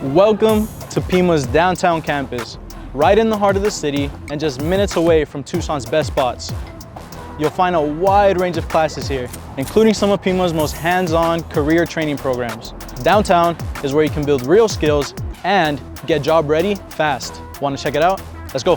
Welcome to Pima's downtown campus, right in the heart of the city and just minutes away from Tucson's best spots. You'll find a wide range of classes here, including some of Pima's most hands-on career training programs. Downtown is where you can build real skills and get job ready fast. Want to check it out? Let's go.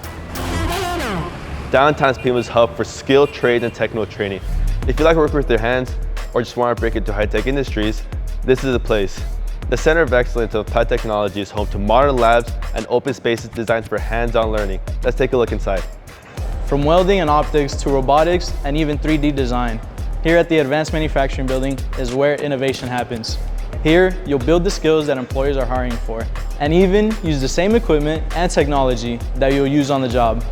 Downtown is Pima's hub for skilled trades and technical training. If you like working with your hands or just want to break into high-tech industries, this is the place. The Center of Excellence of Applied Technology is home to modern labs and open spaces designed for hands-on learning. Let's take a look inside. From welding and optics to robotics and even 3D design, here at the Advanced Manufacturing Building is where innovation happens. Here, you'll build the skills that employers are hiring for, and even use the same equipment and technology that you'll use on the job.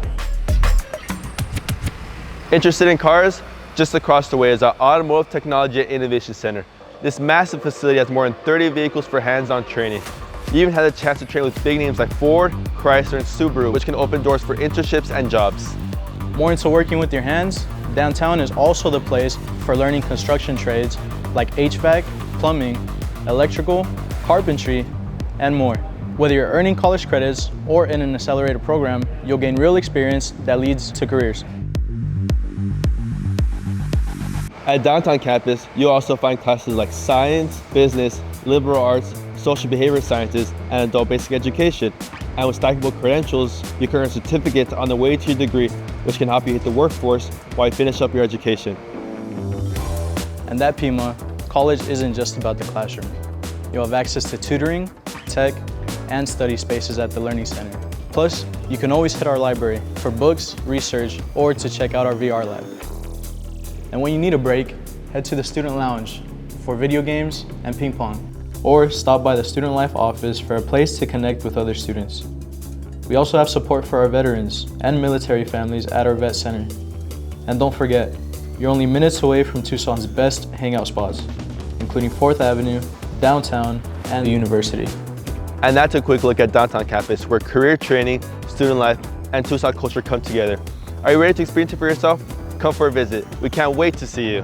Interested in cars? Just across the way is our Automotive Technology and Innovation Center. This massive facility has more than 30 vehicles for hands-on training. You even had a chance to train with big names like Ford, Chrysler, and Subaru, which can open doors for internships and jobs. More into working with your hands? Downtown is also the place for learning construction trades like HVAC, plumbing, electrical, carpentry, and more. Whether you're earning college credits or in an accelerated program, you'll gain real experience that leads to careers. At downtown campus, you'll also find classes like science, business, liberal arts, social behavior sciences, and adult basic education. And with stackable credentials, you can earn certificates on the way to your degree, which can help you hit the workforce while you finish up your education. And at Pima, college isn't just about the classroom. You'll have access to tutoring, tech, and study spaces at the Learning Center. Plus, you can always hit our library for books, research, or to check out our VR lab. And when you need a break, head to the Student Lounge for video games and ping pong, or stop by the Student Life office for a place to connect with other students. We also have support for our veterans and military families at our Vet Center. And don't forget, you're only minutes away from Tucson's best hangout spots, including 4th Avenue, downtown, and the university. And that's a quick look at downtown campus, where career training, student life, and Tucson culture come together. Are you ready to experience it for yourself? Come for a visit. We can't wait to see you.